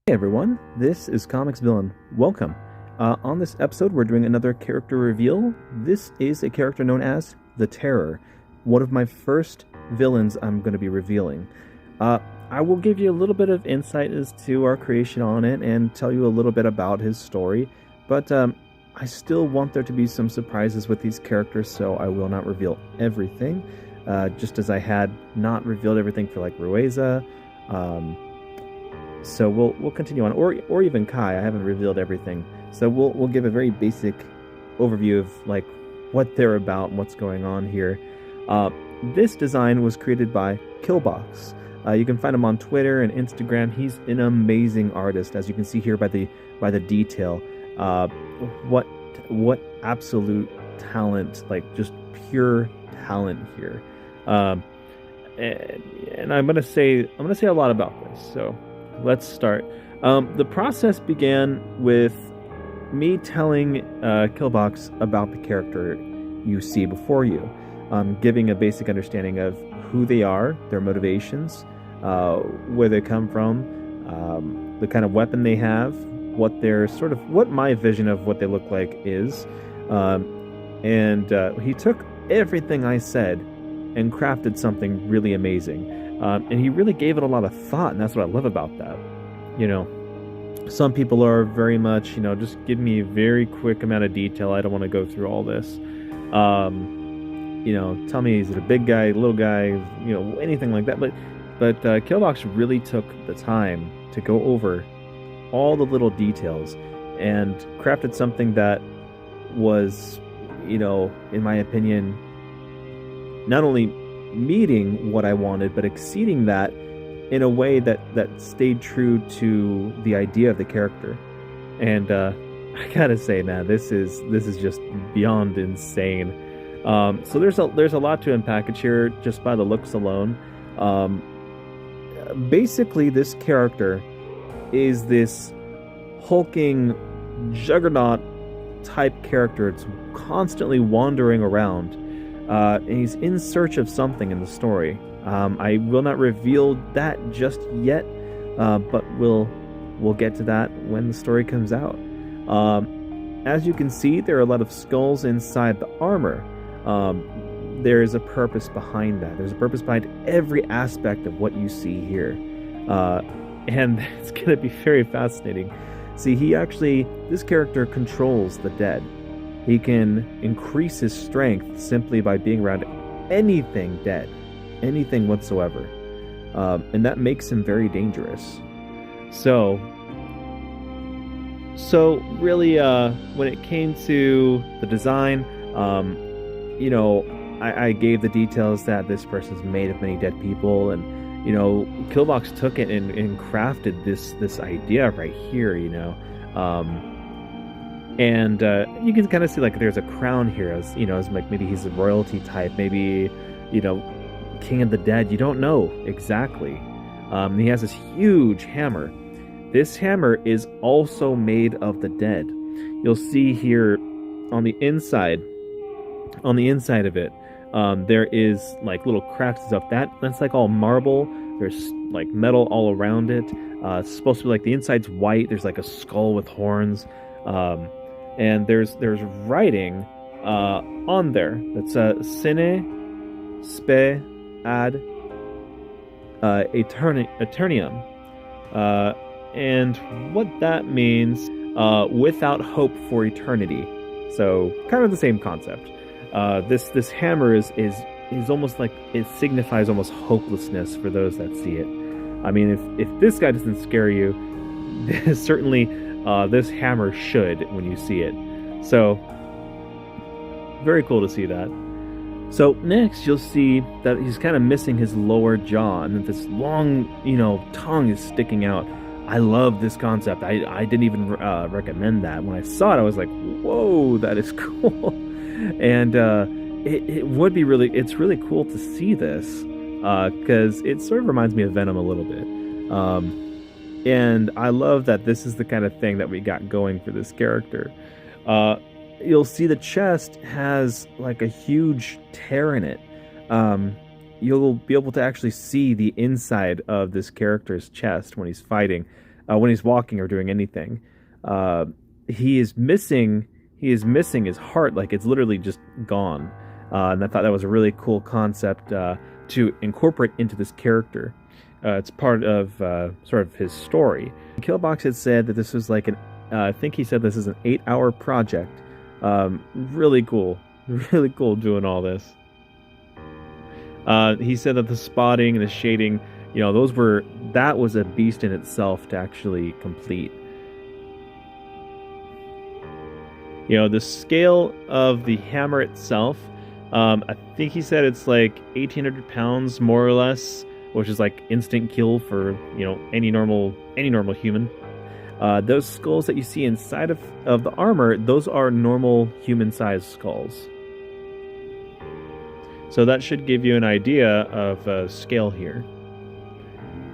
Hey everyone, this is Comics Villain. Welcome. On this episode, we're doing another character reveal. This is a character known as the Terror, one of my first villains I'm going to be revealing. I will give you a little bit of insight as to our creation on it and tell you a little bit about his story, but I still want there to be some surprises with these characters, so I will not reveal everything, just as I had not revealed everything for like Rueza. So we'll continue on, or even Kai. I haven't revealed everything, so we'll give a very basic overview of like what they're about and what's going on here. This design was created by Killbox. You can find him on Twitter and Instagram. He's an amazing artist, as you can see here by the detail. What absolute talent, like just pure talent here. And I'm gonna say a lot about this. So let's start. The process began with me telling Killbox about the character you see before you, giving a basic understanding of who they are, their motivations, where they come from, the kind of weapon they have, what my vision of what they look like is. And he took everything I said and crafted something really amazing. And he really gave it a lot of thought, and that's what I love about that. You know, some people are very much, just give me a very quick amount of detail. I don't want to go through all this. Tell me, is it a big guy, little guy, anything like that. But Killbox really took the time to go over all the little details and crafted something that was, in my opinion, not only meeting what I wanted, but exceeding that in a way that stayed true to the idea of the character. And I gotta say, man, this is just beyond insane. So there's a lot to unpackage here just by the looks alone. Basically, this character is this hulking juggernaut type character. It's constantly wandering around. And he's in search of something in the story. I will not reveal that just yet, but we'll get to that when the story comes out. As you can see, there are a lot of skulls inside the armor. There is a purpose behind that. There's a purpose behind every aspect of what you see here. And it's going to be very fascinating. See, this character controls the dead. He can increase his strength simply by being around anything dead, anything whatsoever. And that makes him very dangerous. So really, when it came to the design, I gave the details that this person's made of many dead people, and Killbox took it and crafted this idea right here. And you can kind of see like there's a crown here, as like maybe he's a royalty type, maybe king of the dead. You don't know exactly. He has this huge hammer. This hammer is also made of the dead. You'll see here on the inside of it, there is like little cracks and stuff. That's like all marble. There's like metal all around it. It's supposed to be like the inside's white. There's like a skull with horns. And there's writing on there that's sine spe ad eternium, and what that means, without hope for eternity. So kind of the same concept. This hammer is almost like it signifies almost hopelessness for those that see it. I mean, if this guy doesn't scare you, certainly this hammer should when you see it. So very cool to see that. So next you'll see that he's kind of missing his lower jaw, and that this long tongue is sticking out. I love this concept. I didn't even recommend that. When I saw it, I was like, whoa, that is cool. And it's really cool to see this, because it sort of reminds me of Venom a little bit. And I love that this is the kind of thing that we got going for this character. You'll see the chest has like a huge tear in it. You'll be able to actually see the inside of this character's chest when he's fighting. when he's walking or doing anything. Uh, he is missing his heart, like it's literally just gone. And I thought that was a really cool concept to incorporate into this character. It's part of sort of his story. Killbox had said that this was like I think he said this is an 8-hour project. Really cool, really cool doing all this. He said that the spotting and the shading, that was a beast in itself to actually complete. The scale of the hammer itself, I think he said it's like 1,800 pounds more or less, which is like instant kill for any normal human. Those skulls that you see inside of the armor, those are normal human-sized skulls. So that should give you an idea of scale here.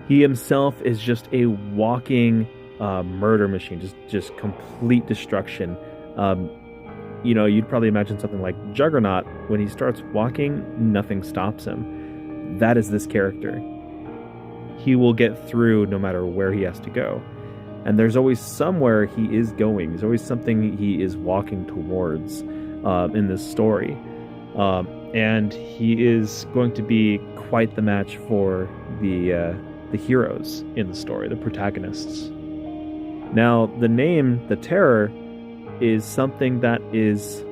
He himself is just a walking murder machine, just complete destruction. You'd probably imagine something like Juggernaut. When he starts walking, nothing stops him. That is this character. He will get through no matter where he has to go. And there's always somewhere he is going. There's always something he is walking towards in this story. And he is going to be quite the match for the heroes in the story, the protagonists. Now, the name, the Terror, is something that is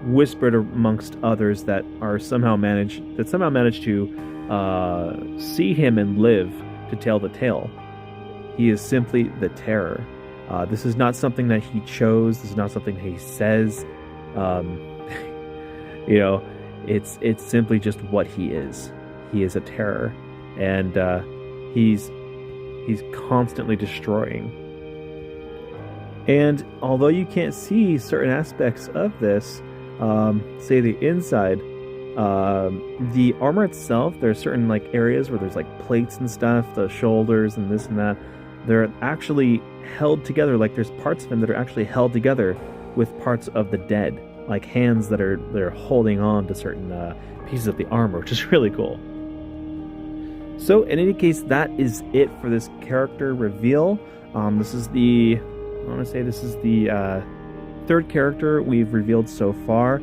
whispered amongst others that somehow managed to see him and live to tell the tale. He is simply the Terror. This is not something that he chose. This is not something he says. It's simply just what he is. He is a terror, and he's constantly destroying. And although you can't see certain aspects of this, say the inside, the armor itself, there are certain areas where there's plates and stuff, the shoulders and this and that. They're actually held together. There's parts of him that are actually held together with parts of the dead, like hands that they're holding on to certain pieces of the armor, which is really cool. So in any case, that is it for this character reveal. This is the third character we've revealed so far.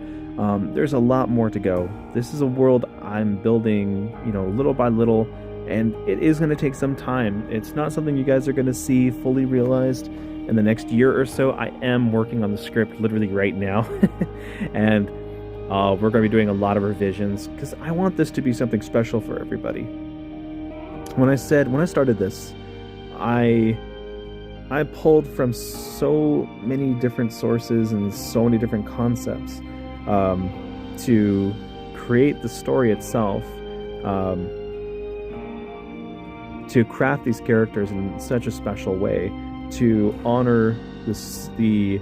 There's a lot more to go. This is a world I'm building, little by little, and it is going to take some time. It's not something you guys are going to see fully realized in the next year or so. I am working on the script literally right now, and we're going to be doing a lot of revisions because I want this to be something special for everybody. When I started this, I pulled from so many different sources and so many different concepts to create the story itself, to craft these characters in such a special way, to honor the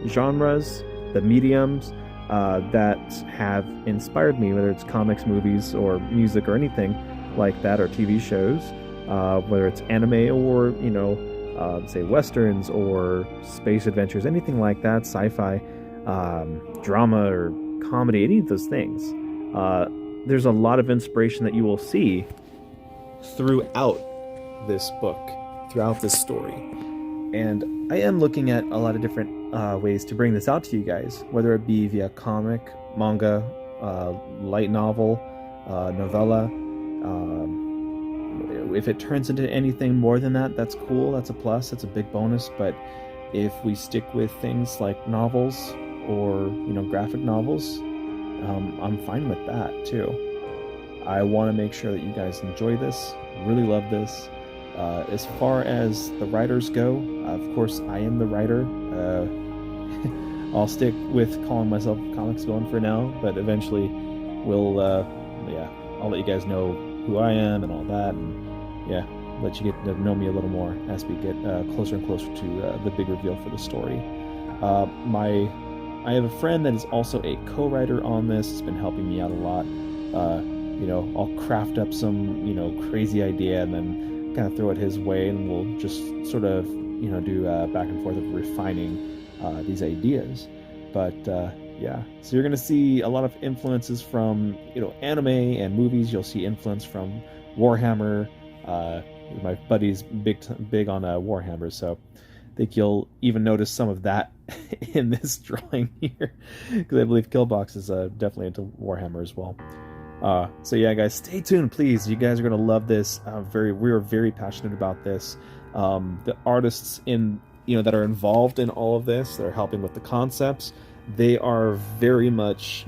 genres, the mediums that have inspired me, whether it's comics, movies, or music, or anything like that, or TV shows, whether it's anime or say westerns or space adventures, anything like that, sci-fi, drama or comedy, any of those things. There's a lot of inspiration that you will see throughout this book, throughout this story. And I am looking at a lot of different ways to bring this out to you guys, whether it be via comic, manga, light novel, novella. If it turns into anything more than that, that's cool, that's a plus, that's a big bonus. But if we stick with things like novels or graphic novels, I'm fine with that too. I want to make sure that you guys enjoy this, really love this. As far as the writers go, of course I am the writer. I'll stick with calling myself Comics Villain for now, but eventually I'll let you guys know who I am and all that, and let you get to know me a little more as we get closer and closer to the big reveal for the story. I have a friend that is also a co-writer on this. It's been helping me out a lot. I'll craft up some crazy idea and then kind of throw it his way, and we'll just sort of do back and forth of refining these ideas. But so you're going to see a lot of influences from anime and movies. You'll see influence from Warhammer, My buddy's big on Warhammer, so I think you'll even notice some of that in this drawing here, because I believe Killbox is definitely into Warhammer as well. So yeah, guys, stay tuned, please. You guys are gonna love this. We are very passionate about this. The artists that are involved in all of this, that are helping with the concepts, they are very much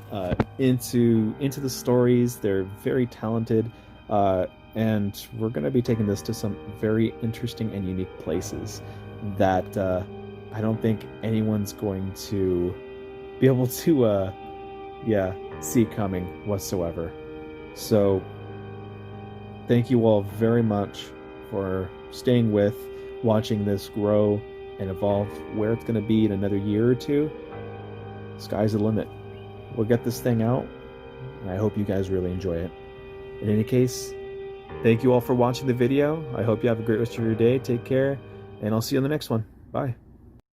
into the stories. They're very talented, and we're gonna be taking this to some very interesting and unique places that I don't think anyone's going to be able to see coming whatsoever. So thank you all very much for staying with, watching this grow and evolve. Where it's going to be in another year or two, sky's the limit. We'll get this thing out, and I hope you guys really enjoy it. In any case, thank you all for watching the video. I hope you have a great rest of your day. Take care, and I'll see you on the next one. Bye.